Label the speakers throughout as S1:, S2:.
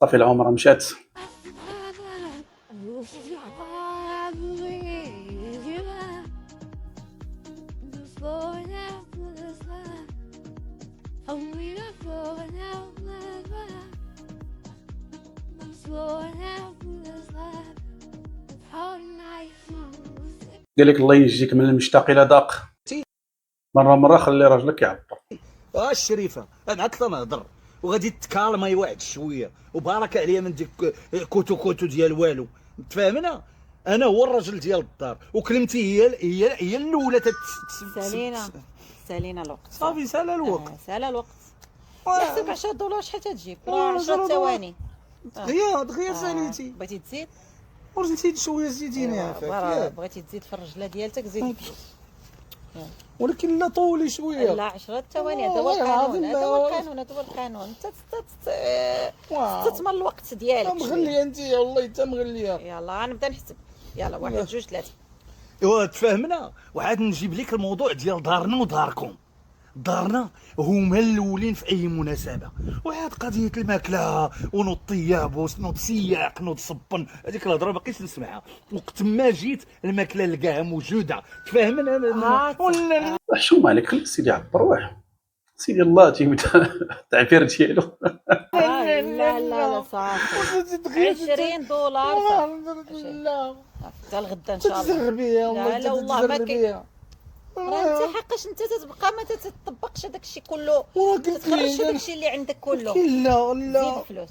S1: صافي العمر مشات. قال لك الله يجيك من المشتاق الى داق. مره خلي راجلك يعبر.
S2: الشريفه انا اكثر ما نهضر وغادي تكالما واحد شويه وبارك عليا من ديك كوتو ديال والو. تفاهمنا؟ انا هو الراجل ديال الدار وكلمتي هي الاولى
S3: سالينا الوقت.
S2: صافي سال الوقت.
S3: سال الوقت. يحسبك 10 دولار شحال تجيب؟ 10 ثواني.
S2: دغيا ساليتي.
S3: بغيتي تزيد؟
S2: ورزيد شويه زيديني عافاك.
S3: بغيتي تزيد في الرجله ديالتك زيد الفلوس.
S2: ولكن لا طولي شويه.
S3: لا 10 ثواني. هذا هو القانون. هذا هو القانون. انت تستثمر الوقت ديالك.
S2: مغليه انت والله حتى مغليه.
S3: يلا غنبدا نحسب. يلا 1 2 3.
S2: ايوا تفاهمنا. وعاد نجيب لك الموضوع ديال دارنا وداركم. دارنا هما الاولين في اي مناسبه، وعاد قضيه الماكله ونوض طياب ونوض سياق نوض صبن، هذيك الهضره باقيش نسمعها. وقت ما جيت الماكله لقاها موجوده. تفاهمنا ولا
S1: شو مالك؟ خلي سيدي يعبر. واه سيدي الله تيبدا التعبير ديالو.
S3: لا صافي 20 دولار
S2: لا
S3: حتى الغدا ان شاء الله.
S2: تزغ بيا
S3: لا والله ما كاين. راه انت حقاش انت تتبقى ما تطبقش هذاك الشيء كله، تخرج هذاك الشيء اللي عندك كله.
S2: لا
S3: زيد الفلوس.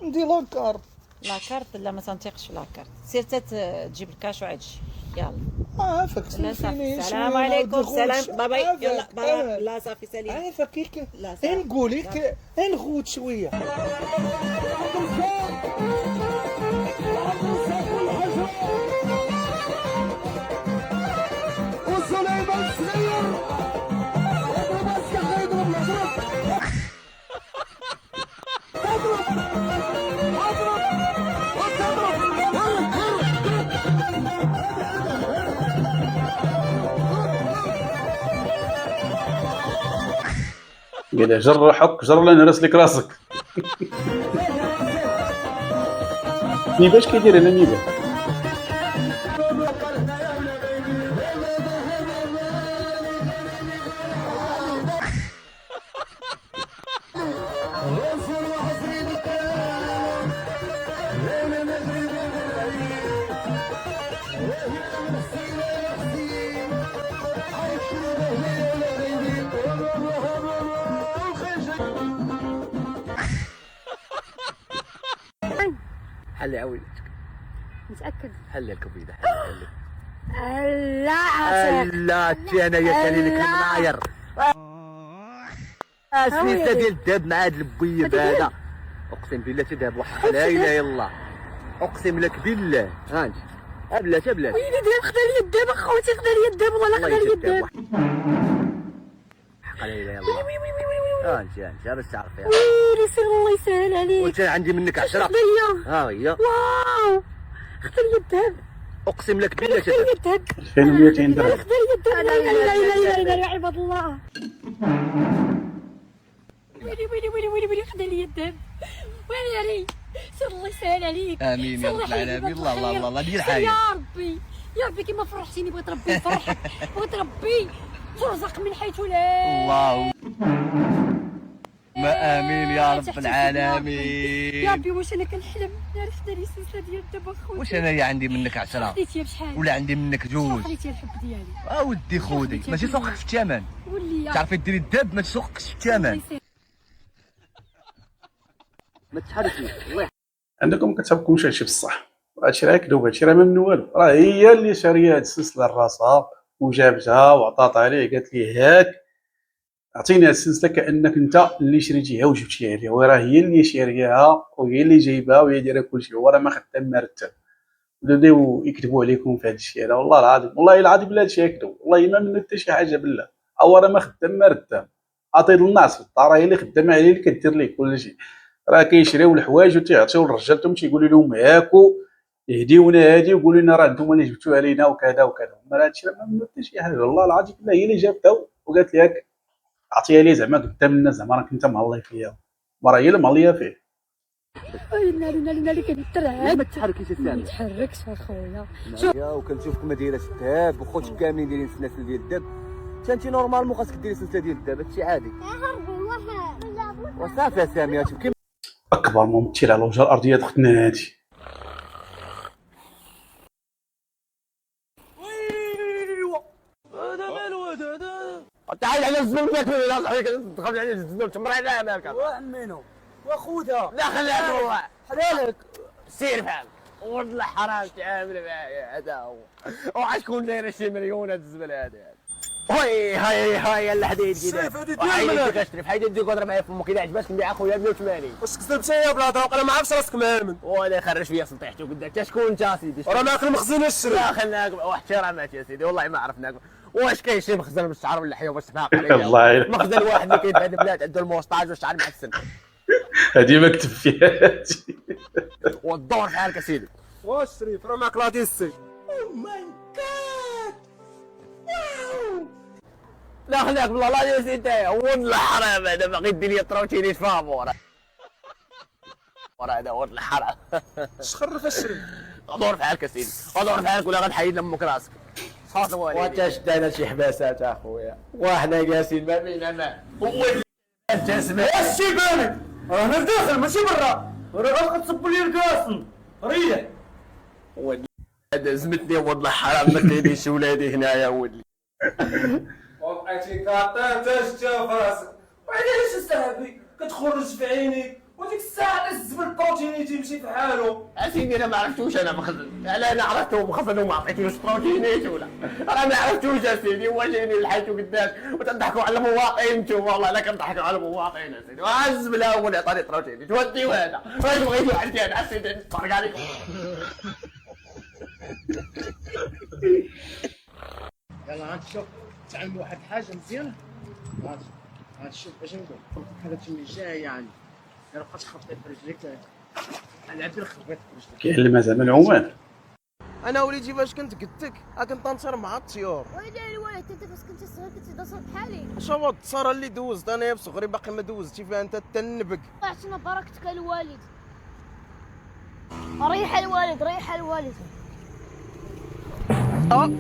S2: ندير لاكارت.
S3: لاكارت لا ما تنطيقش في لاكارت. سير تجيب الكاش وعاد شي. يلا
S2: عافاك.
S3: السلام عليكم. سلام باي باي. يلا باي. لا صافي سليم.
S2: عافاك. نقول لك نغوت شويه.
S1: قال جر روحك جر ولا نهرس لك راسك. نيباش كيدير هنا نيبا.
S2: حلي عويلتك.
S4: متأكد؟
S2: حلي الكبيدة.
S4: لا
S2: انا يا كليلك المناير. السيسه ديال الذهب مع هاد البيض هذا. اقسم بالله تذهب واحد. لا اله الا الله. اقسم لك بالله. ها انت بلاتي
S4: ويلي دابا خدا لي الذهب اخوتي. خدا لي الذهب والله خدا لي الذهب.
S2: حق لا اله الا الله. انت باش تعرفي.
S4: ويلي سير الله يسهل عليك.
S2: وانت عندي منك 10. ها هي.
S4: واو خدا لي الذهب.
S2: اقسم لك بالله
S4: خدا لي الذهب.
S1: 2200 درهم.
S4: خدا لي الذهب. لا اله يا عباد الله. ويلي خدا لي الذهب. ويلي سير الله يسهل عليك.
S2: امين يا رب العالمين. الله دير حاجه
S4: يا ربي كيما فرحتيني. بغيت ربي يفرحك. بغيت ربي ترزق من حيث لا.
S2: الله ما امين يا رب العالمين.
S4: يا ربي واش انا كنحلم نهار خدا لي السلسله ديال الذهب اخويا.
S2: واش انايا عندي منك 10
S4: خديتيها بشحال
S2: ولا عندي منك 2؟
S4: خديتيها الحب ديالي.
S2: ودي خودي ماشي سوقك في الثمن.
S4: ولي
S2: تعرفي ديري الذهب ما تسوقش في الثمن. ما تحركيش الله.
S1: عندكم كتعبكم شي بصح. هادشي راه كذوب. هادشي راه ما من والو. راه هي اللي شاريه هاد السلسله لراسها وجابتها وعطات عليه. قالت لي هاك عطيني هاد السلسله كانك انت اللي شريتيها وجبتيها لي. وراه هي اللي شاريها وهي اللي جايبها وهي دايره كلشي. هو راه ما خدام مرتب. بداو يكذبوا عليكم في هاد الشيء هذا. والله العظيم لا هادشي كذوب. والله ما منه حتى شي حاجه بالله. هو راه ما خدام مرتب. عطيت الناس في الدار هي اللي خدامه عليه اللي كدير ليه كلشي. راه كيشريو الحوايج وتيعطيو لرجالتهم تيقولوا لهم هاكو يهديونا هادي ويقولوا لنا راه نتوما اللي جبتوها لينا وكذا وكذا. ما هادشي راه ما منو حتى شي حاجه، والله العظيم لا هي اللي جابتها وقالت لي هاك عطيها لي زعما قدام الناس، زعما راك انت مهلي فيها، ما راه هي اللي مهليه فيه.
S4: ناري كنترعب.
S5: ما تحركيش
S4: ما
S5: السامي
S4: تحركش اخويا.
S5: يا وكنشوفكم دايره الذهب وخوتك كاملين دايرين السلاسل ديال الذهب. انت نورمالمون خاصك ديري سلسله ديال الذهب، هادشي عادي. وصافي يا سامي تبكي.
S1: اكبر ممثل على وجه الارض يا اختنا هادي.
S5: هذا مالو هذا تعال على الزنوب تاكل تخرج على الزنوب تمر على مالك وعمينو واخوتها لا خليها تروح حلالك سير بحالك والله حرام تعامل معايا هذا هو وعشكون داير شي مليون هاد الزبل هذا هاي الحديد كذا وحيد كشري في حيد ديك وضرب معايا في امك اذا عجبتك نبيع اخويا 180
S6: واش كسبت يا بلاد انا ما عرفتش راسك مامن
S5: ولا خرج فيا سلطيحته قدامك شكون انت سيدي
S6: راه ماكل مخزن الشري
S5: لا خلناك واحترامات يا سيدي والله ما عرفناك واش كاين شي مخزن بالشعر ولا حيه باش تفاق
S1: الله
S5: مخزن واحد اللي كاين في هاد البلاد عنده الموسطاج والشعر محسن
S1: هادي ما كتب فيها هادي.
S5: والدور في حالك سيدي
S6: واش شريف راه ماك لاديسي
S5: لا خليك بالله لا يا سيدي والله حرام هذا باغي دير لي تروتيني فافور ورا هذا والله حرام
S6: شخرف الشريف
S5: دور في حالك سيدي دور في حالك ولا غنحيد لامك راسك صافي والدي وانت شدينا شي حباسات اخويا وحنا جالسين ما بينا ما هو انت اسمع
S6: اش بالك انا داخل ماشي برا راه غتصب لي الكاس ريح
S5: هذا زمتني والله حرام ما تليش ولادي هنايا ولي
S6: وبقيتي كاطا تشتا في راسك وعلاش استهبي كتخرج في عينيك وديك الساعه الزبل البروتيني تيمشي في حالو
S5: اسيدي انا ما عرفتوش انا مخزن لا انا عرفته مخزن وما عطيتوش بروتينيت ولا انا ما عرفتوش اسيدي هو جايني لحيته قدامك وتضحكوا على مواطنين انتم والله لا كنضحكوا على مواطنين اسيدي وعز بلا هو اللي عطاني بروتينيت وديو هذا واش بغيتو عندي انا اسيدي نتفرج عليكم
S7: يلا غنشوف تعلموا واحد الحاجه مزيانه غنشوف باش نقول هذا تمي جاي يعني ما بقاش خبطي في رجليك العب خبطت في رجليك
S1: كيعلمها زعما العومان.
S6: انا وليدي فاش كنت قدك كنت نطير مع الطيور
S4: ويلي الوالد انت فاش كنت صغير كنت تصور بحالي.
S6: اش هو التصاره اللي دوزت انا بصغري باقي ما دوزتي فيها انت تنبك
S4: عشنا بركتك الوالد. ريح الوالد ريح الوالد.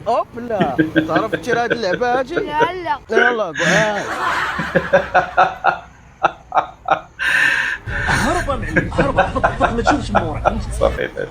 S6: اوب لا تعرف تشير هاد اللعبه هادي
S4: لا لا
S6: يلا قعد
S7: هرب معلم هرب ما تشوفش مورك
S1: صافي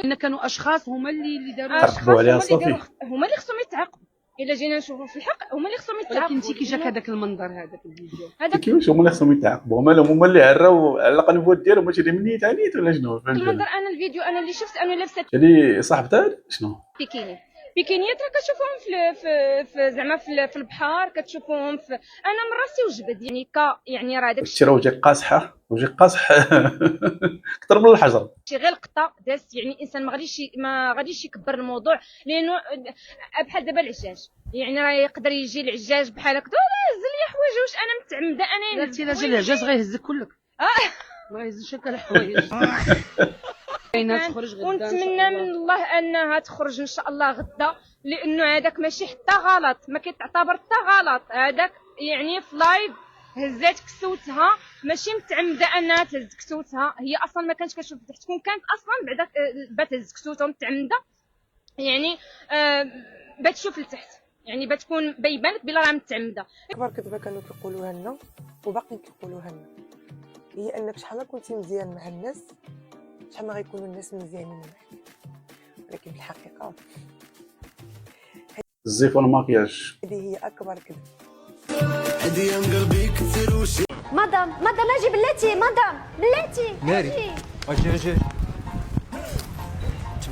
S8: ان كانوا اشخاص هما اللي داروا
S1: تعاقبوا عليها صافي.
S8: هما اللي خصهم يتعاقبوا الا جينا نشوفوا في الحق هما اللي خصهم يتعاقبوا.
S9: ولكن انت كي جاك هذاك المنظر هذاك الفيديو
S8: هذاك
S1: كيفاش هما اللي خصهم يتعاقبوا؟ مالهم هما اللي عراو على القنوات ديالهم ماشي اللي مني تعنيت ولا شنو؟
S8: المنظر انا الفيديو انا اللي شفت انا لابسه
S1: اللي صاحبتها شنو؟
S8: بيكينيات راه كتشوفهم في زعما في البحر كتشوفهم في انا من راسي وجبد يعني يعني راه داك
S1: الشيء راه وجهك قاصحه وجهك قاصح اكثر من الحجر.
S8: شي غير لقطه دازت يعني الانسان ما غاديش يكبر الموضوع لانه بحال دابا العجاج يعني راه يقدر يجي العجاج بحال هكذا هز لي حوايج واش انا متعمده انا
S9: درتي لا جا العجاز غيهزك كلك ما غيهزش هكا الحوايج كاينه تخرج غدا
S8: ونتمنى من الله انها تخرج ان شاء الله غدا لانه هذاك ماشي حتى غلط ما كيتعتبر حتى غلط هذاك يعني في لايف هزات كسوتها ماشي متعمده انها تهز كسوتها هي اصلا ما كانتش كتشوف تكون كانت اصلا بعدا بتهز كسوتها متعمده يعني بتشوف لتحت يعني بتكون بيبانت بلا راه متعمده.
S10: اكبر كذبه كانوا كيقولوها لنا وباقي كيقولوها لنا هي انك شحال ما كنتي مزيان مع الناس شحال ما غيكونوا الناس مزيانين معك ولكن في الحقيقه
S1: الزيف والماكياج
S10: هذه هي اكبر كذبه.
S4: مدام اجي بلاتي مدام بلاتي
S6: ناري اجي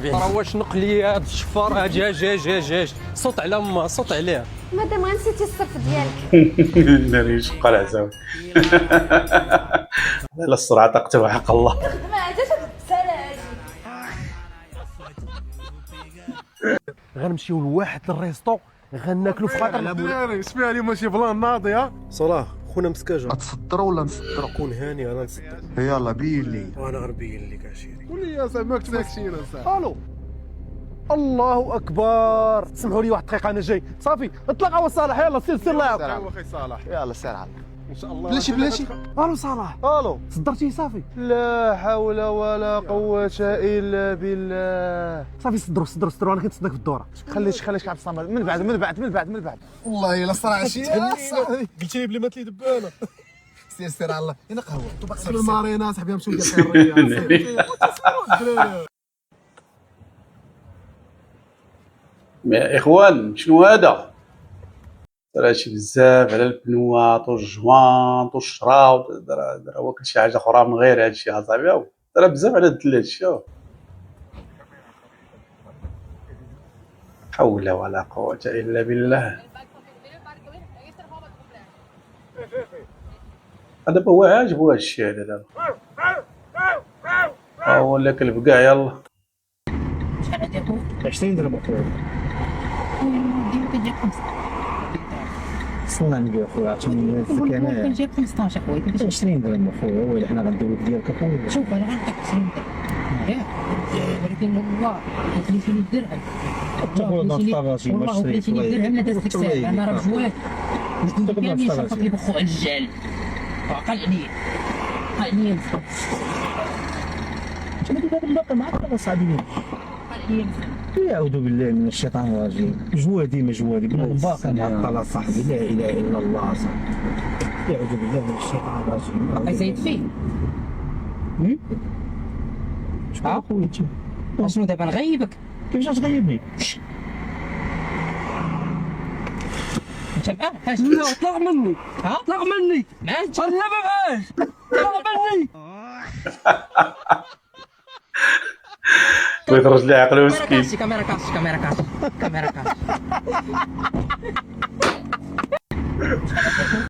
S6: راه واش نقلي هاد الشفار اجي صوت على امها صوت عليها
S4: مدام غير نسيتي الصرف ديالك.
S1: ناري شقه العزاوي. لا السرعه تقتل حق الله.
S4: ما عادش السلام
S6: غنمشيو لواحد الريستو
S5: غناكلو في خاطر
S6: الدراري اش فيها اليوم شي بلان ناضي ها؟
S5: صلاح خونا مسكاجه
S11: تصدروا ولا نصدروا؟
S5: كون هاني انا نصدر
S11: يلا بين لي.
S5: وانا غنبين لك عشيري.
S6: قول لي زعما ساكتين اصاحبي.
S5: الو الله اكبر. سمحوا لي واحد الدقيقه انا جاي صافي اطلق صالح يلا سير الله يعاوضك.
S6: تعاو اخي صالح
S11: يلا سير على
S6: ان شاء الله.
S11: بلاشي
S5: الو صلاح. الو صدرتيه صافي. لا حول ولا قوه الا بالله. صافي صدروا انا كنتصدق في الدوره. خليش كعب الصمد من بعد.
S11: والله الا صرا شي
S5: قلت لي بلي ما تلي دبانه.
S11: سير على الله هنا قهوه طبق
S6: في المارينا صاحبي نمشيو ندير الرياض.
S1: يا اخوان شنو هذا؟ راه شي بزاف على البنوات والجوانط والشراوط، دار هو كل شي حاجه اخرى من غير هادشي اصاحبي. راه بزاف على الدلات. شوف حول ولا قوه الا بالله. دابا هو عاجبو هاد الشيء هذا دابا. هو ولا كلب كاع. يلا
S7: 20 درهم اخويا.
S9: كنجيب 5.
S7: وصلنا نبيع اخويا عرفتي السكانه.
S9: كنجيب 15 اخويا.
S7: 20 درهم اخويا. ويلي حنا غندوي ديالك اخويا.
S9: شوف انا غنعطيك 20 درهم ياك، ولكن هو 30 درهم. والله 30 درهم لا دازت لك ساعه. انا راه بجواد ندير فيها مين شرطك يبخو على الجال. عقل عليا
S7: شنو دابا الباقي معاك ولا صاحبي؟ أعوذ بالله من الشيطان الرجيم. جوادي ما جوادي باقي معطل صاحبي. لا اله الا الله صاحبي. أعوذ بالله من الشيطان الرجيم.
S9: باقي زايد فيه.
S7: شكون خويا انت؟
S9: شنو دابا نغيبك؟
S7: كيفاش غتغيبني؟
S9: انت فاش طلع مني. طلع مني ما انت لا ما فاش طلع مني.
S1: بغيت الراجل يعقل مسكين.
S9: كاميرا كاش